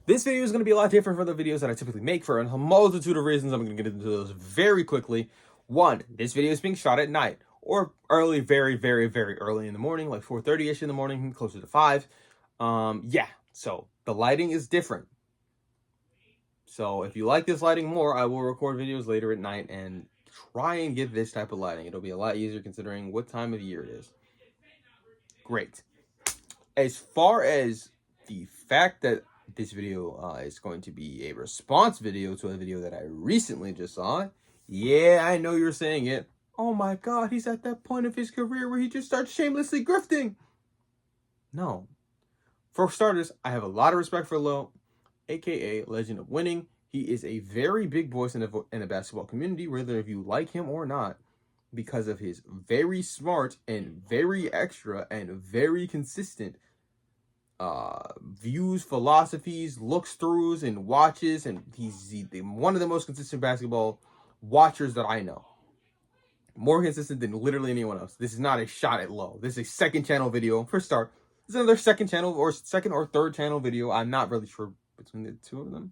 This video is going to be a lot different from the videos that I typically make for a multitude of reasons. I'm going to get into those very quickly. One, this video is being shot at night or early, very, very, very early in the morning, like 4:30ish in the morning, closer to 5. Yeah, so the lighting is different. So if you like this lighting more, I will record videos later at night and try and get this type of lighting. It'll be a lot easier considering what time of year it is. Great. As far as the fact that this video is going to be a response video to a video that I recently just saw. Yeah, I know you're saying it. Oh my God, he's at that point of his career where he just starts shamelessly grifting. No. For starters, I have a lot of respect for Low, aka Legend of Winning. He is a very big voice in the basketball community, whether if you like him or not, because of his very smart and very extra and very consistent views, philosophies, looks throughs, and watches, and he's one of the most consistent basketball watchers that I know. More consistent than literally anyone else. This is not a shot at Low. This is a second channel video. For start, this is another second or third channel video. I'm not really sure between the two of them,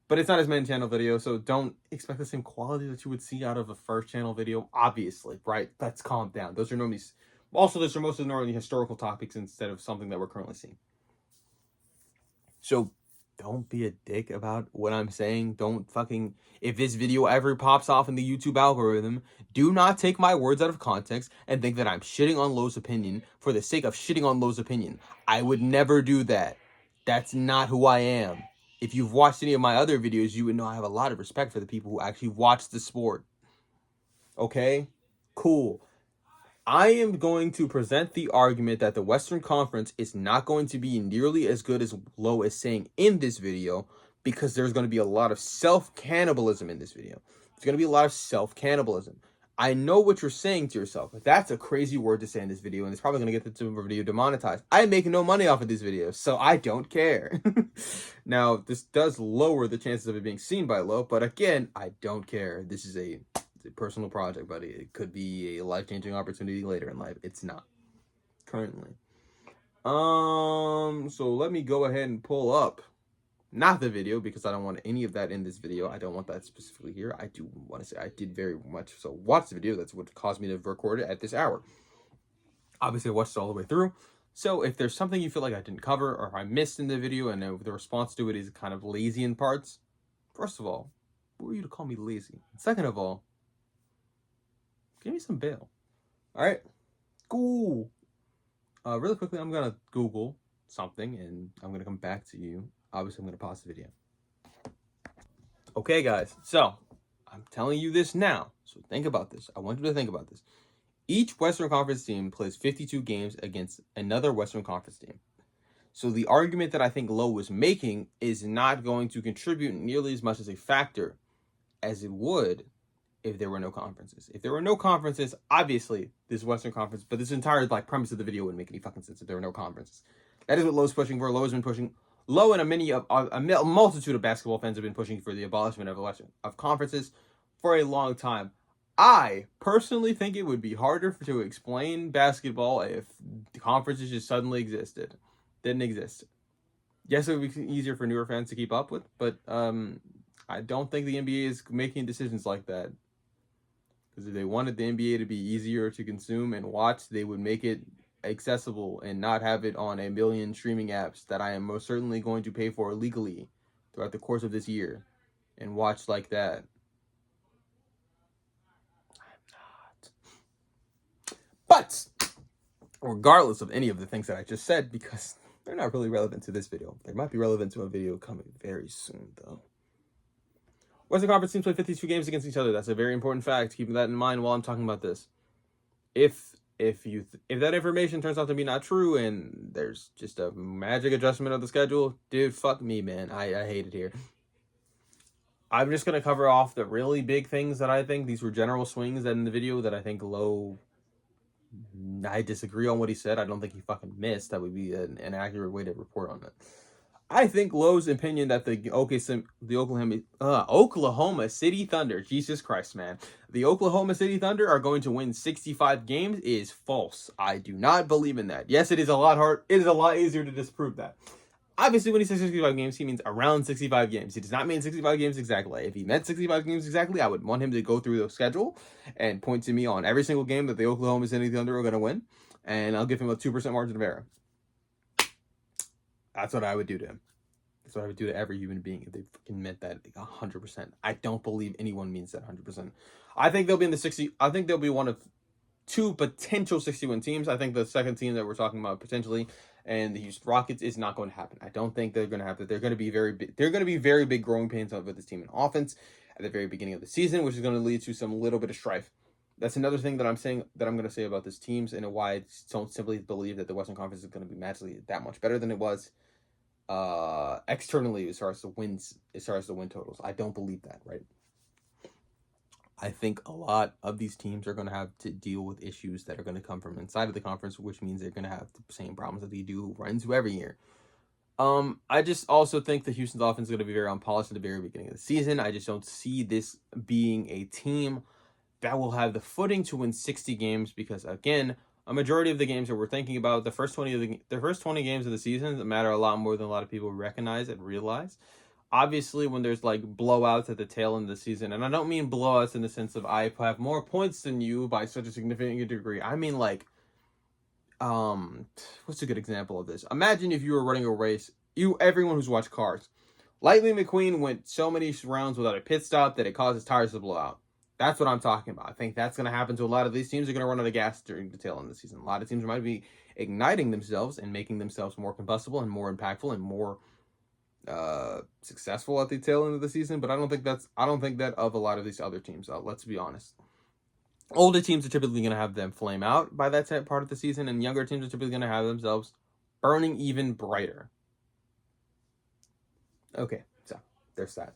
but it's not his main channel video, so don't expect the same quality that you would see out of a first channel video. Obviously, right? Let's calm down. Those are normally mostly normally historical topics instead of something that we're currently seeing. So don't be a dick about what I'm saying. Don't fucking, if this video ever pops off in the YouTube algorithm, do not take my words out of context and think that I'm shitting on Low's opinion for the sake of shitting on Low's opinion. I would never do that. That's not who I am. If you've watched any of my other videos, you would know I have a lot of respect for the people who actually watch the sport. Okay? Cool. I am going to present the argument that the Western Conference is not going to be nearly as good as Low is saying in this video, because there's going to be a lot of self-cannibalism in this video. There's going to be a lot of self-cannibalism. I know what you're saying to yourself, but that's a crazy word to say in this video, and it's probably going to get the video demonetized. I make no money off of these videos, so I don't care. Now, this does lower the chances of it being seen by Low, but again, I don't care. This is a personal project, buddy. It could be a life-changing opportunity later in life. It's not currently. So let me go ahead and pull up not the video, because I don't want any of that in this video. I don't want that specifically here. I do want to say I did very much so watch the video. That's what caused me to record it at this hour. Obviously, I watched it all the way through. So if there's something you feel like I didn't cover or I missed in the video and the response to it is kind of lazy in parts, first of all, who are you to call me lazy? Second of all, give me some bail. All right, cool. Really quickly, I'm gonna Google something and I'm gonna come back to you. Obviously, I'm gonna pause the video. Okay, guys. So I'm telling you this now. So think about this. I want you to think about this. Each Western Conference team plays 52 games against another Western Conference team. So the argument that I think Low was making is not going to contribute nearly as much as a factor as it would if there were no conferences. If there were no conferences, obviously this Western Conference, but this entire premise of the video wouldn't make any fucking sense if there were no conferences. That is what Low's pushing for. Low has been pushing. Low and a multitude of basketball fans have been pushing for the abolishment of conferences for a long time. I personally think it would be harder to explain basketball if conferences just suddenly didn't exist. Yes, it would be easier for newer fans to keep up with, but I don't think the NBA is making decisions like that. Because if they wanted the NBA to be easier to consume and watch, they would make it accessible and not have it on a million streaming apps that I am most certainly going to pay for legally throughout the course of this year and watch like that. I'm not. But regardless of any of the things that I just said, because they're not really relevant to this video, they might be relevant to a video coming very soon, though. Western Conference teams play 52 games against each other. That's a very important fact. Keeping that in mind while I'm talking about this. If that information turns out to be not true and there's just a magic adjustment of the schedule, dude, fuck me, man. I hate it here. I'm just gonna cover off the really big things that I think. These were general swings in the video that I think Low. I disagree on what he said. I don't think he fucking missed. That would be an accurate way to report on it. I think Low's opinion that the Oklahoma City Thunder, Jesus Christ, man, the Oklahoma City Thunder are going to win 65 games is false. I do not believe in that. Yes, it is a lot hard. It is a lot easier to disprove that. Obviously, when he says 65 games, he means around 65 games. He does not mean 65 games exactly. If he meant 65 games exactly, I would want him to go through the schedule and point to me on every single game that the Oklahoma City Thunder are going to win, and I'll give him a 2% margin of error. That's what I would do to him. That's what I would do to every human being if they freaking meant that 100%. I don't believe anyone means that 100%. I think they'll be in the 60. I think they'll be one of two potential 60-win teams. I think the second team that we're talking about potentially, and the Houston Rockets, is not going to happen. I don't think they're going to have that. They're going to be very big. They're going to be very big growing pains with this team in offense at the very beginning of the season, which is going to lead to some little bit of strife. That's another thing that I'm going to say about this teams and why I don't simply believe that the Western Conference is going to be magically that much better than it was externally as far as the wins, as far as the win totals. I don't believe that, right? I think a lot of these teams are going to have to deal with issues that are going to come from inside of the conference, which means they're going to have the same problems that they do run into every year. I just also think the Houston's offense is going to be very unpolished at the very beginning of the season. I just don't see this being a team that will have the footing to win 60 games because, again, a majority of the games that we're thinking about, the first 20 games of the season matter a lot more than a lot of people recognize and realize. Obviously, when there's like blowouts at the tail end of the season, and I don't mean blowouts in the sense of I have more points than you by such a significant degree. I mean like, what's a good example of this? Imagine if you were running a race. Everyone who's watched Cars, Lightning McQueen went so many rounds without a pit stop that it caused his tires to blow out. That's what I'm talking about. I think that's going to happen to a lot of these teams. Are going to run out of gas during the tail end of the season. A lot of teams might be igniting themselves and making themselves more combustible and more impactful and more successful at the tail end of the season, but I don't think that of a lot of these other teams. Let's be honest. Older teams are typically going to have them flame out by that part of the season, and younger teams are typically going to have themselves burning even brighter. Okay, so there's that.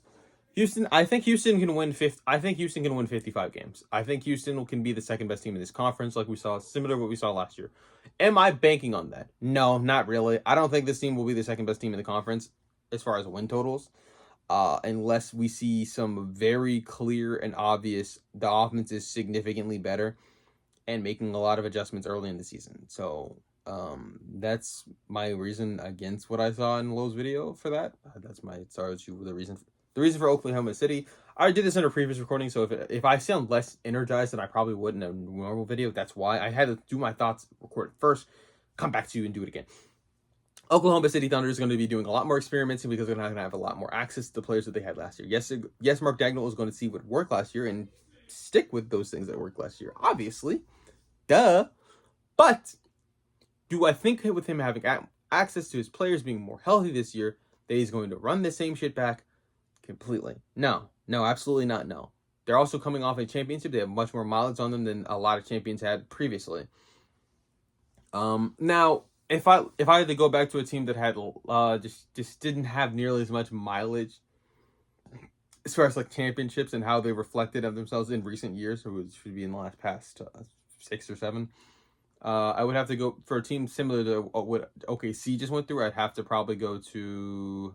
Houston, I think Houston can win 55 games. I think Houston can be the second best team in this conference, like we saw, similar to what we saw last year. Am I banking on that? No, not really. I don't think this team will be the second best team in the conference as far as win totals, unless we see some very clear and obvious the offense is significantly better and making a lot of adjustments early in the season. So that's my reason against what I saw in Lowe's video for that. The reason for Oklahoma City. I did this in a previous recording, so if I sound less energized than I probably would in a normal video, that's why. I had to do my thoughts, record it first, come back to you and do it again. Oklahoma City Thunder is going to be doing a lot more experimenting because they're not going to have a lot more access to the players that they had last year. Yes, Mark Daigneault is going to see what worked last year and stick with those things that worked last year, obviously. Duh. But do I think with him having access to his players being more healthy this year, that he's going to run the same shit back completely? No, absolutely not. No. They're also coming off a championship. They have much more mileage on them than a lot of champions had previously. Now, if I had to go back to a team that had just didn't have nearly as much mileage as far as like championships and how they reflected of themselves in recent years, which should be in the past 6 or 7, I would have to go for a team similar to what OKC just went through. I'd have to probably go to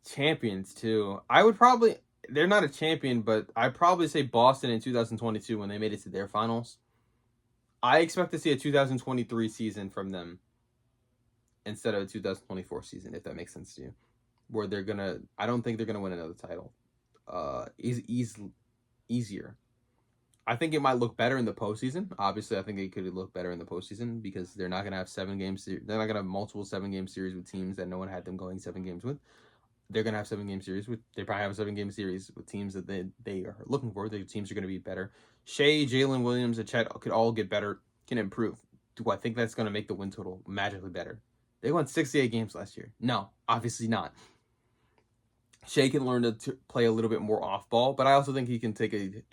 champions too. They're not a champion, but I'd probably say Boston in 2022 when they made it to their finals. I expect to see a 2023 season from them instead of a 2024 season, if that makes sense to you. Where I don't think they're gonna win another title. Easier. I think it might look better in the postseason. Obviously, I think it could look better in the postseason because they're not gonna have 7 games. They're not gonna have multiple 7-game series with teams that no one had them going 7 games with. They're gonna have 7-game series they probably have a 7-game series with teams that they are looking for. The teams are gonna be better. Shea, Jalen Williams, and Chet could all get better, can improve. Do I think that's gonna make the win total magically better? They won 68 games last year. No, obviously not. Shea can learn to play a little bit more off ball, but I also think he can take it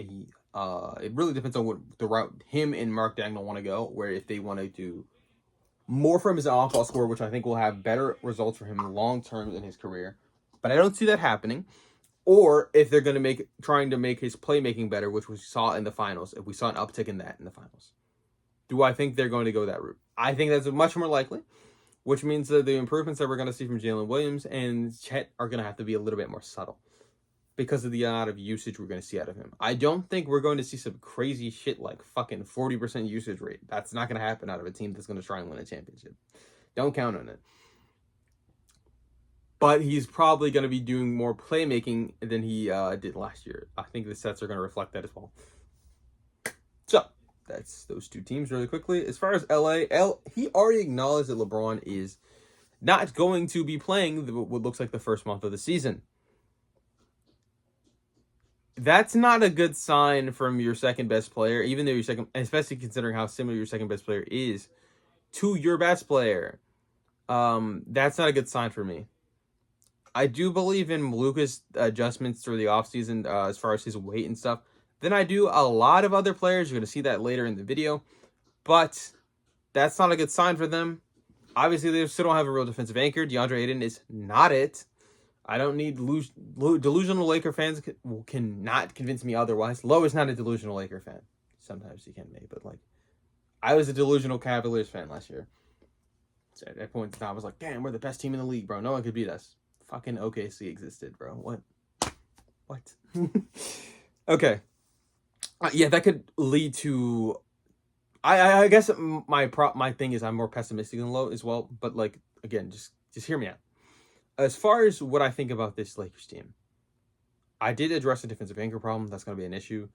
really depends on what the route him and Mark Daigneault want to go, where if they want to do more from his off ball score, which I think will have better results for him long term in his career. But I don't see that happening. Or if they're going to trying to make his playmaking better, which we saw in the finals, if we saw an uptick in that in the finals. Do I think they're going to go that route? I think that's much more likely, which means that the improvements that we're going to see from Jalen Williams and Chet are going to have to be a little bit more subtle because of the amount of usage we're going to see out of him. I don't think we're going to see some crazy shit like fucking 40% usage rate. That's not going to happen out of a team that's going to try and win a championship. Don't count on it. but he's probably going to be doing more playmaking than he did last year. I think the sets are going to reflect that as well. So that's those two teams really quickly. As far as he already acknowledged that LeBron is not going to be playing what looks like the first month of the season. That's not a good sign from your second best player, even though your second, especially considering how similar your second best player is to your best player. That's not a good sign for me. I do believe in Luka's adjustments through the offseason as far as his weight and stuff. Then I do a lot of other players. You're going to see that later in the video. But that's not a good sign for them. Obviously, they still don't have a real defensive anchor. DeAndre Ayton is not it. I don't need delusional Laker fans cannot convince me otherwise. Lowe is not a delusional Laker fan. Sometimes he can be, but like, I was a delusional Cavaliers fan last year. So at that point in time, I was like, damn, we're the best team in the league, bro. No one could beat us. Fucking OKC existed, bro. What? Okay. Yeah, that could lead to... I guess my thing is I'm more pessimistic than Lowe as well. But like, again, just hear me out. As far as what I think about this Lakers team, I did address the defensive anchor problem. That's going to be an issue.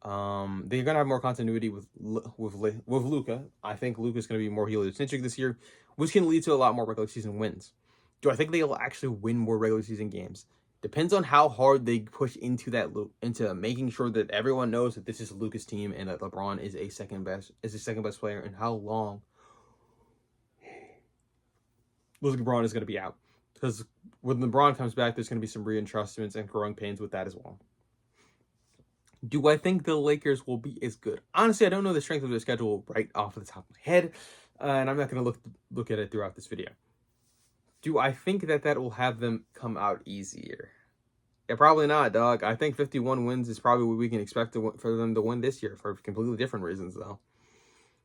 They're going to have more continuity with Luka. I think Luka's going to be more heliocentric this year, which can lead to a lot more regular season wins. Do I think they'll actually win more regular season games? Depends on how hard they push into into making sure that everyone knows that this is Luka's team and that LeBron is a second best player, and how long LeBron is going to be out. Because when LeBron comes back, there's going to be some readjustments and growing pains with that as well. Do I think the Lakers will be as good? Honestly, I don't know the strength of their schedule right off the top of my head, and I'm not going to look at it throughout this video. Do I think that will have them come out easier? Yeah, probably not, dog. I think 51 wins is probably what we can expect for them to win this year for completely different reasons, though.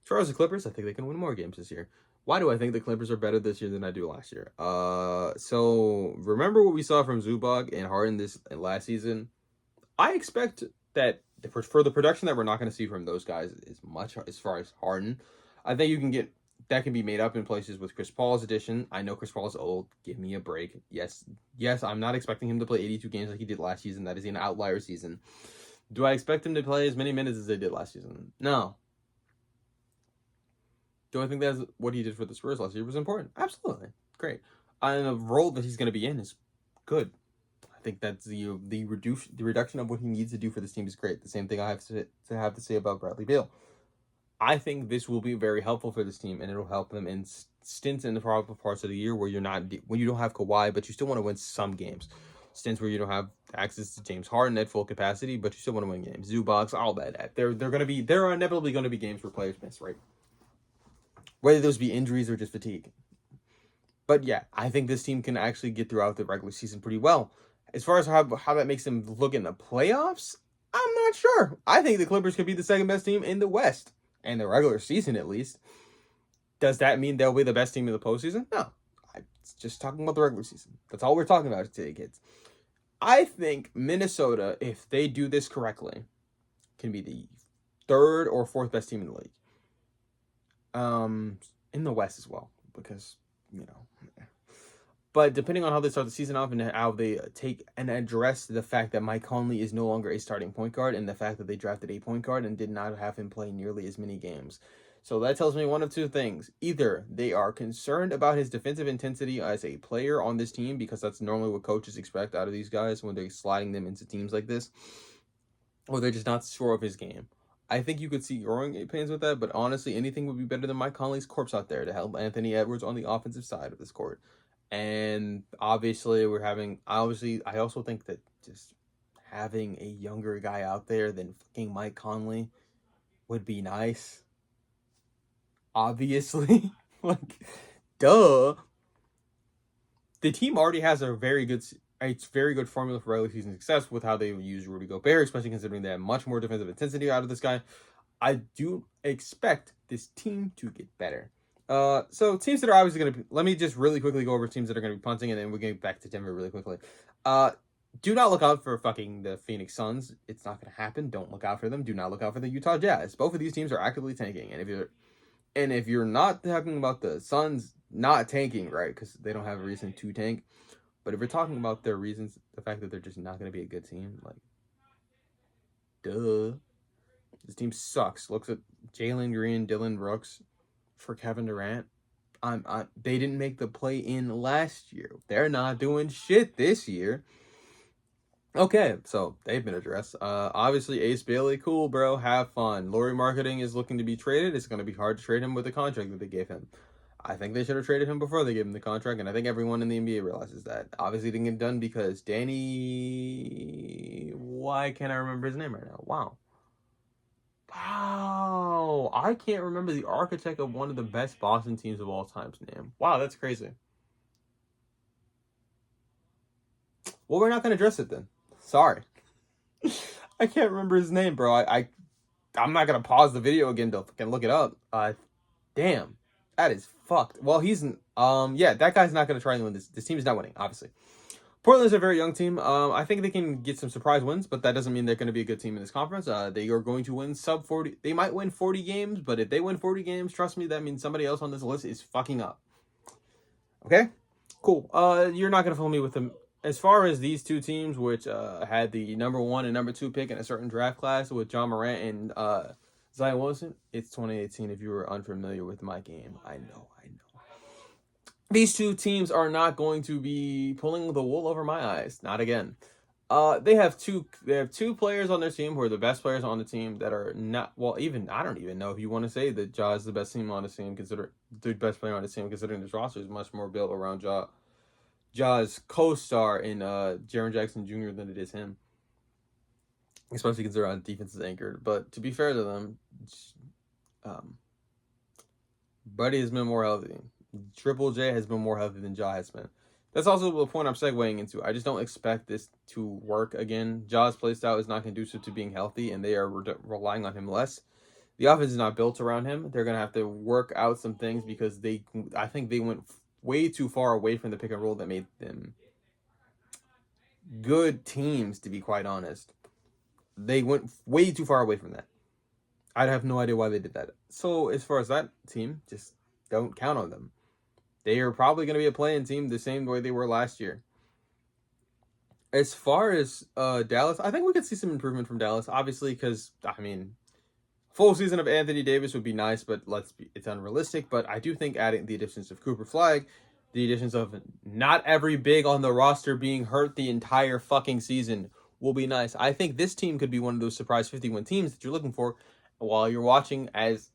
As far as the Clippers, I think they can win more games this year. Why do I think the Clippers are better this year than I do last year? So remember what we saw from Zubac and Harden last season? I expect that for the production that we're not going to see from those guys is much as far as Harden. I think you can get that can be made up in places with Chris Paul's addition. I know Chris Paul is old. Give me a break. Yes, I'm not expecting him to play 82 games like he did last season. That is an outlier season. Do I expect him to play as many minutes as they did last season? No. Do I think that's what he did for the Spurs last year was important? Absolutely. Great. And the role that he's going to be in is good. I think that's the reduction of what he needs to do for this team is great. The same thing I have to say about Bradley Beal. I think this will be very helpful for this team, and it'll help them in stints in the probable parts of the year where you don't have Kawhi, but you still want to win some games. Stints where you don't have access to James Harden at full capacity, but you still want to win games. Zubac, all that. There are inevitably going to be games where players miss, right? Whether those be injuries or just fatigue. But yeah, I think this team can actually get throughout the regular season pretty well. As far as how that makes them look in the playoffs, I'm not sure. I think the Clippers could be the second best team in the West. And the regular season, at least. Does that mean they'll be the best team in the postseason? No. I'm just talking about the regular season. That's all we're talking about today, kids. I think Minnesota, if they do this correctly, can be the third or fourth best team in the league. In the West as well, because, But depending on how they start the season off and how they take and address the fact that Mike Conley is no longer a starting point guard, and the fact that they drafted a point guard and did not have him play nearly as many games. So that tells me one of two things. Either they are concerned about his defensive intensity as a player on this team, because that's normally what coaches expect out of these guys when they're sliding them into teams like this, or they're just not sure of his game. I think you could see growing pains with that, but honestly, anything would be better than Mike Conley's corpse out there to help Anthony Edwards on the offensive side of this court. And obviously, I also think that just having a younger guy out there than fucking Mike Conley would be nice. Obviously. Like, duh. The team already has a very good formula for regular season success with how they use Rudy Gobert, especially considering they have much more defensive intensity out of this guy. I do expect this team to get better. So teams that are obviously going to... Let me just really quickly go over teams that are going to be punting, and then we'll get back to Denver really quickly. Do not look out for fucking the Phoenix Suns. It's not going to happen. Don't look out for them. Do not look out for the Utah Jazz. Both of these teams are actively tanking. And if you're not talking about the Suns not tanking, right, because they don't have a reason to tank, But if you're talking about their reasons, the fact that they're just not going to be a good team, like, duh. This team sucks. Looks at Jalen Green, Dylan Brooks for Kevin Durant. They didn't make the play-in last year. They're not doing shit this year. Okay, so they've been addressed. Obviously, Ace Bailey, cool, bro. Have fun. Lauri Markkanen is looking to be traded. It's going to be hard to trade him with the contract that they gave him. I think they should have traded him before they gave him the contract, and I think everyone in the NBA realizes that. Obviously, it didn't get done because Danny... Why can't I remember his name right now? Wow. I can't remember the architect of one of the best Boston teams of all time's name. Wow, that's crazy. Well, we're not going to address it then. Sorry. I can't remember his name, bro. I'm not going to pause the video again to fucking look it up. Damn. That is fucked. Well, that guy's not going to try and win this. This team is not winning, obviously. Portland's a very young team. I think they can get some surprise wins, but that doesn't mean they're going to be a good team in this conference. They are going to win sub 40. They might win 40 games, but if they win 40 games, trust me, that means somebody else on this list is fucking up. Okay? Cool. You're not going to fool me with them. As far as these two teams, which had the number 1 and number 2 pick in a certain draft class with John Morant and Zion Wilson, it's 2018 if you were unfamiliar with my game. I know. These two teams are not going to be pulling the wool over my eyes. Not again. They have two players on their team who are the best players on the team that are not, I don't even know if you want to say that Ja is the best team on the team, the best player on the team, considering this roster is much more built around Ja's co-star in Jaren Jackson Jr. than it is him. Especially considering defense is anchored. But to be fair to them, Buddy has been more healthy. Triple J has been more healthy than Ja has been. That's also the point I'm segueing into. I just don't expect this to work again. Ja's playstyle is not conducive to being healthy, and they are relying on him less. The offense is not built around him. They're going to have to work out some things because I think they went way too far away from the pick and roll that made them good teams, to be quite honest. They went way too far away from that. I'd have no idea why they did that. So as far as that team, just don't count on them. They are probably going to be a play-in team the same way they were last year. As far as Dallas, I think we could see some improvement from Dallas, obviously, because, full season of Anthony Davis would be nice, but it's unrealistic. But I do think adding the additions of Cooper Flag, the additions of not every big on the roster being hurt the entire fucking season will be nice. I think this team could be one of those surprise 50-win teams that you're looking for while you're watching as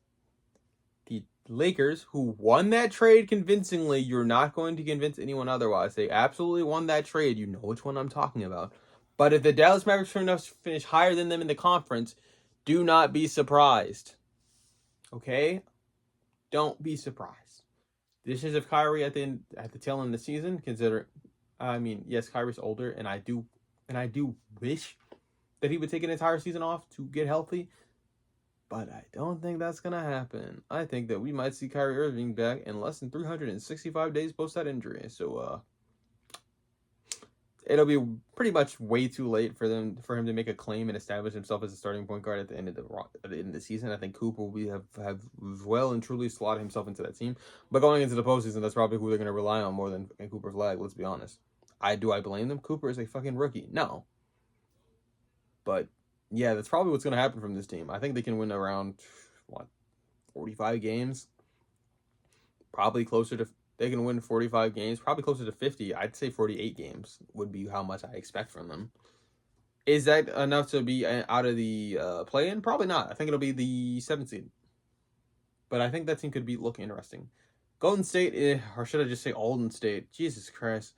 the Lakers, who won that trade convincingly. You're not going to convince anyone otherwise. They absolutely won that trade. You know which one I'm talking about. But if the Dallas Mavericks turn enough to finish higher than them in the conference, do not be surprised. Okay? Don't be surprised. This is if Kyrie at the tail end of the season, yes, Kyrie's older, and I do wish that he would take an entire season off to get healthy. But I don't think that's going to happen. I think that we might see Kyrie Irving back in less than 365 days post that injury. So, it'll be pretty much way too late for him to make a claim and establish himself as a starting point guard at the end of the season. I think Cooper will have well and truly slotted himself into that team. But going into the postseason, that's probably who they're going to rely on more than Cooper Flag, let's be honest. Do I blame them? Cooper is a fucking rookie. No. But yeah, that's probably what's going to happen from this team. I think they can win around, 45 games? They can win 45 games, probably closer to 50. I'd say 48 games would be how much I expect from them. Is that enough to be out of the play-in? Probably not. I think it'll be the 7th seed. But I think that team could look interesting. Golden State, or should I just say Golden State? Jesus Christ.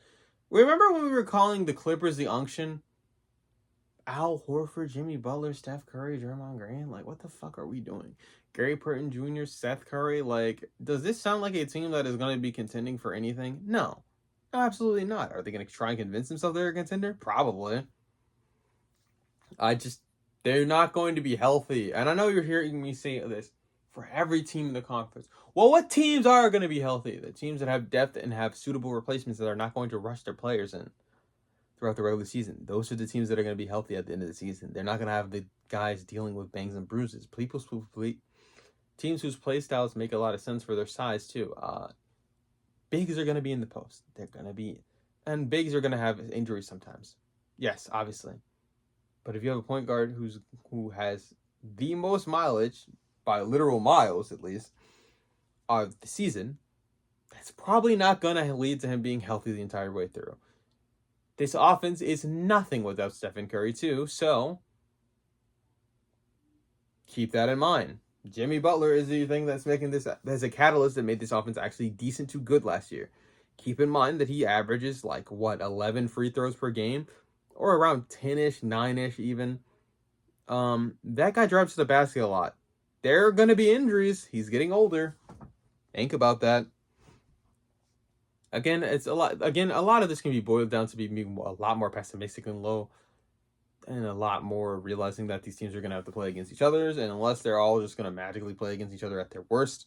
Remember when we were calling the Clippers the Unction? Al Horford, Jimmy Butler, Steph Curry, Draymond Green. Like, what the fuck are we doing? Gary Payton Jr., Seth Curry. Like, does this sound like a team that is going to be contending for anything? No. No, absolutely not. Are they going to try and convince themselves they're a contender? Probably. They're not going to be healthy. And I know you're hearing me say this for every team in the conference. Well, what teams are going to be healthy? The teams that have depth and have suitable replacements that are not going to rush their players in throughout the regular season. Those are the teams that are going to be healthy at the end of the season. They're not going to have the guys dealing with bangs and bruises. Teams whose play styles make a lot of sense for their size, too. Bigs are going to be in the post. They're going to be And bigs are going to have injuries sometimes. Yes, obviously. But if you have a point guard who has the most mileage, by literal miles at least, of the season, that's probably not going to lead to him being healthy the entire way through. This offense is nothing without Stephen Curry, too, so keep that in mind. Jimmy Butler is the thing that's making this, as a catalyst that made this offense actually decent to good last year. Keep in mind that he averages 11 free throws per game, or around 10-ish, 9-ish even. That guy drives to the basket a lot. There are going to be injuries. He's getting older. Think about that. Again, it's a lot. Again, a lot of this can be boiled down to be a lot more pessimistic and low, and a lot more realizing that these teams are going to have to play against each other, and unless they're all just going to magically play against each other at their worst,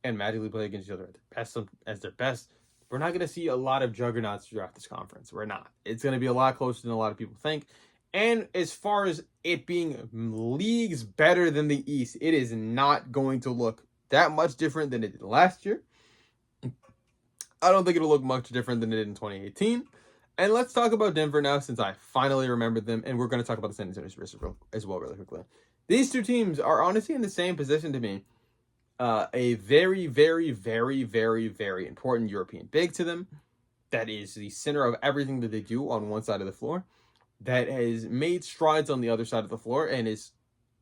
and magically play against each other at their best, we're not going to see a lot of juggernauts throughout this conference. We're not. It's going to be a lot closer than a lot of people think. And as far as it being leagues better than the East, it is not going to look that much different than it did last year. I don't think it'll look much different than it did in 2018. And let's talk about Denver now, since I finally remembered them. And we're going to talk about the San Antonio Spurs as well really quickly. These two teams are honestly in the same position to me. A very, very, very, very, very important European big to them. That is the center of everything that they do on one side of the floor. That has made strides on the other side of the floor and is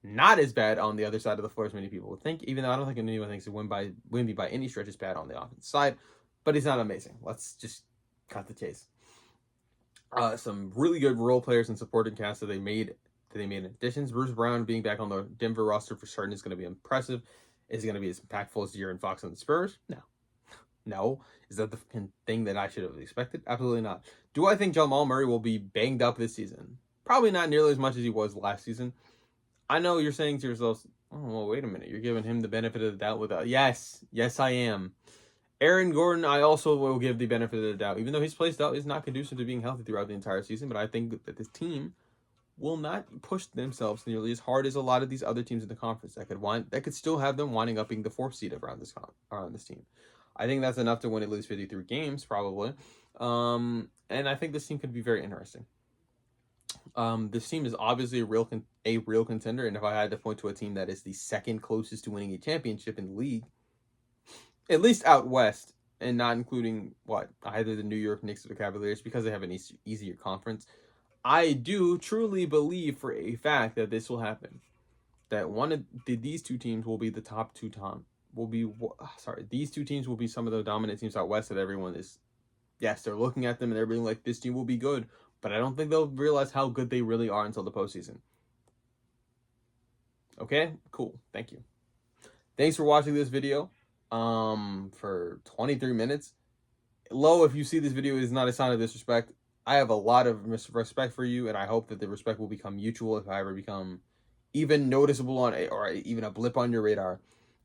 not as bad on the other side of the floor as many people would think, even though I don't think anyone thinks Wemby by any stretch is bad on the offensive side, but he's not amazing. Let's just cut the chase. Some really good role players and supporting cast that they made in additions. Bruce Brown being back on the Denver roster for certain is going to be impressive. Is it going to be as impactful as De'Aaron Fox on the Spurs? No. Is that the thing that I should have expected? Absolutely not. Do I think Jamal Murray will be banged up this season? Probably not nearly as much as he was last season. I know you're saying to yourselves, oh, well, wait a minute. You're giving him the benefit of the doubt with yes, I am. Aaron Gordon, I also will give the benefit of the doubt, even though his play style is not conducive to being healthy throughout the entire season. But I think that this team will not push themselves nearly as hard as a lot of these other teams in the conference that could still have them winding up being the fourth seed around this team. I think that's enough to win at least 53 games, probably. And I think this team could be very interesting. This team is obviously a real contender, and if I had to point to a team that is the second closest to winning a championship in the league, at least out west, and not including either the New York Knicks or the Cavaliers, because they have an easier conference, I do truly believe for a fact that this will happen. That these two teams will be the top two these two teams will be some of the dominant teams out west that everyone is, yes, they're looking at them and they're being like, this team will be good, but I don't think they'll realize how good they really are until the postseason. Okay, cool. Thank you. Thanks for watching this video for 23 minutes. Low, if you see this video, is not a sign of disrespect. I have a lot of respect for you, and I hope that the respect will become mutual if I ever become even noticeable or even a blip on your radar.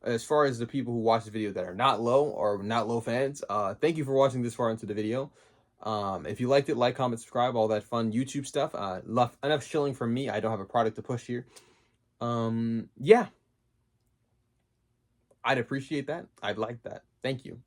As far as the people who watch the video that are not low or not low fans, thank you for watching this far into the video. If you liked it, like, comment, subscribe, all that fun YouTube stuff. Enough shilling from me. I don't have a product to push here. Yeah. I'd appreciate that. I'd like that. Thank you.